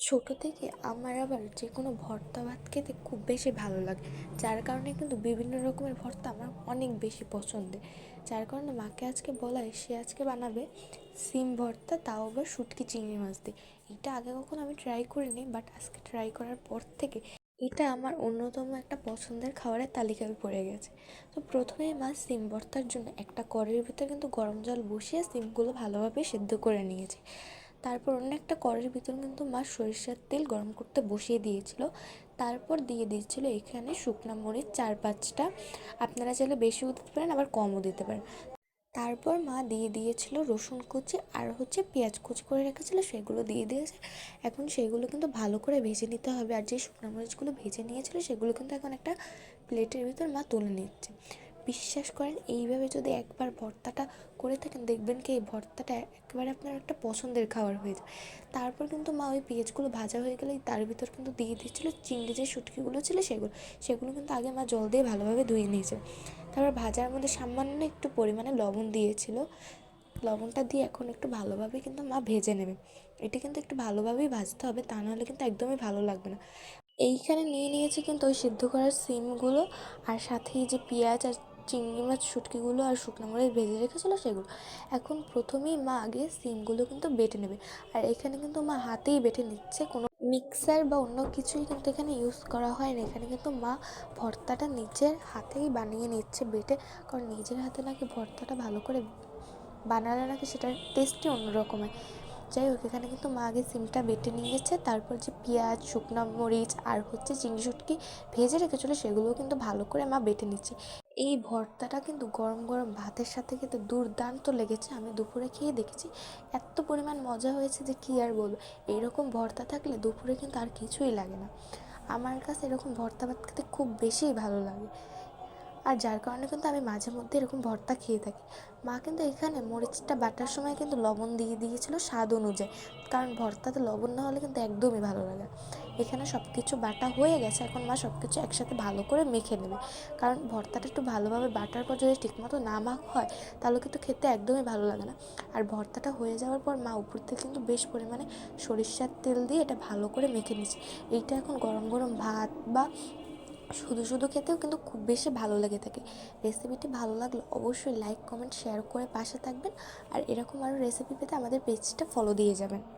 ছোটো থেকে আমার আবার যে কোনো ভর্তা ভাত খেতে খুব বেশি ভালো লাগে, যার কারণে কিন্তু বিভিন্ন রকমের ভর্তা আমার অনেক বেশি পছন্দের। যার কারণে মাকে আজকে বলাই সে আজকে বানাবে সিম ভর্তা, তাও আবার শুটকি চিংড়ি মাছ দিয়ে। এটা আগে কখনো আমি ট্রাই করিনি, বাট আজকে ট্রাই করার পর থেকে এটা আমার অন্যতম একটা পছন্দের খাবারের তালিকায় পড়ে গেছে। তো প্রথমেই মা সিম ভর্তার জন্য একটা কড়াইয়ের ভিতরে কিন্তু গরম জল বসিয়ে সিমগুলো ভালোভাবে সেদ্ধ করে নিয়েছে। তারপর অন্য একটা কড়াইয়ের ভিতর কিন্তু মা সরিষার তেল গরম করতে বসিয়ে দিয়েছিল। তারপর দিয়ে দিয়েছিল এখানে শুকনো মরিচ 4-5টা, আপনারা চাইলে বেশিও দিতে পারেন আবার কমও দিতে পারেন। তারপর মা দিয়ে দিয়েছিল রসুন কুচি আর পেঁয়াজ কুচি করে রেখেছিল, সেগুলো দিয়ে দিয়েছে। এখন সেগুলো কিন্তু ভালো করে ভেজে নিতে হবে, আর যে শুকনো মরিচগুলো ভেজে নিয়েছিল সেগুলো কিন্তু এখন একটা প্লেটের ভিতর মা তুলে নিচ্ছে। বিশ্বাস করেন, এইভাবে যদি একবার ভর্তাটা করে থাকেন দেখবেন কি এই ভর্তাটা একেবারে আপনার একটা পছন্দের খাবার হয়ে যাবে। তারপর কিন্তু মা ওই পেঁয়াজগুলো ভাজা হয়ে গেলে তার ভিতর কিন্তু দিয়ে দিচ্ছিলো চিংড়ি যে শুটকিগুলো ছিল সেগুলো। সেগুলো কিন্তু আগে মা জল দিয়ে ভালোভাবে ধুয়ে নিয়েছে। তারপর ভাজার মধ্যে সামান্য একটু পরিমাণে লবণ দিয়েছিল। লবণটা দিয়ে এখন একটু ভালোভাবে কিন্তু মা ভেজে নেবে। এটা কিন্তু একটু ভালোভাবেই ভাজতে হবে, তা নাহলে কিন্তু একদমই ভালো লাগবে না। এইখানে নিয়ে নিয়েছি কিন্তু ওই সিদ্ধ করার সিমগুলো, আর সাথে এই যে পেঁয়াজ আর চিংড়ি মাছ শুটকিগুলো আর শুকনো মরিচ ভেজে রেখেছিলো সেগুলো। এখন প্রথমেই মা আগে সিমগুলো কিন্তু বেটে নেবে, আর এখানে কিন্তু মা হাতেই বেটে নিচ্ছে, কোনো মিক্সার বা অন্য কিছুই কিন্তু এখানে ইউজ করা হয় না। এখানে কিন্তু মা ভর্তাটা নিজের হাতেই বানিয়ে নিচ্ছে বেটে, কারণ নিজের হাতে নাকি ভর্তাটা ভালো করে বানালে নাকি সেটার টেস্টই অন্যরকম হয়। যাই হোক, এখানে কিন্তু মা আগে সিমটা বেটে নিয়েছে, তারপর যে পেঁয়াজ শুকনো মরিচ আর চিংড়ি শুটকি ভেজে রেখেছিলো সেগুলোও কিন্তু ভালো করে মা বেটে নিচ্ছে। এই ভর্তাটা কিন্তু গরম গরম ভাতের সাথে খেতে দুর্দান্ত লেগেছে। আমি দুপুরে খেয়ে দেখেছি, এত পরিমাণ মজা হয়েছে যে কী আর বলবো। এইরকম ভর্তা থাকলে দুপুরে কিন্তু আর কিছুই লাগে না। আমার কাছে এরকম ভর্তা ভাত খেতে খুব বেশিই ভালো লাগে, আর যার কারণে কিন্তু আমি মাঝে মধ্যে এরকম ভর্তা খেয়ে থাকি। মা কিন্তু এখানে মরিচটা বাটার সময় কিন্তু লবণ দিয়ে দিয়েছিল স্বাদ অনুযায়ী, কারণ ভর্তাতে লবণ না হলে কিন্তু একদমই ভালো লাগে না। এখানে সব কিছু বাটা হয়ে গেছে, এখন মা সব কিছু একসাথে ভালো করে মেখে নেবে, কারণ ভর্তাটা একটু ভালোভাবে বাটার পর যদি ঠিকমতো না মাখা হয় তাহলে কিন্তু খেতে একদমই ভালো লাগে না। আর ভর্তাটা হয়ে যাওয়ার পর মা উপর থেকে কিন্তু বেশ পরিমাণে সরিষার তেল দিয়ে এটা ভালো করে মেখে নিচ্ছে। এইটা এখন গরম গরম ভাত বা শুধু শুধু খেতেও কিন্তু খুব বেশি ভালো লেগে থাকে। রেসিপিটি ভালো লাগলে অবশ্যই লাইক কমেন্ট শেয়ার করে পাশে থাকবেন, আর এরকম আরও রেসিপি পেতে আমাদের পেজটা ফলো দিয়ে যাবেন।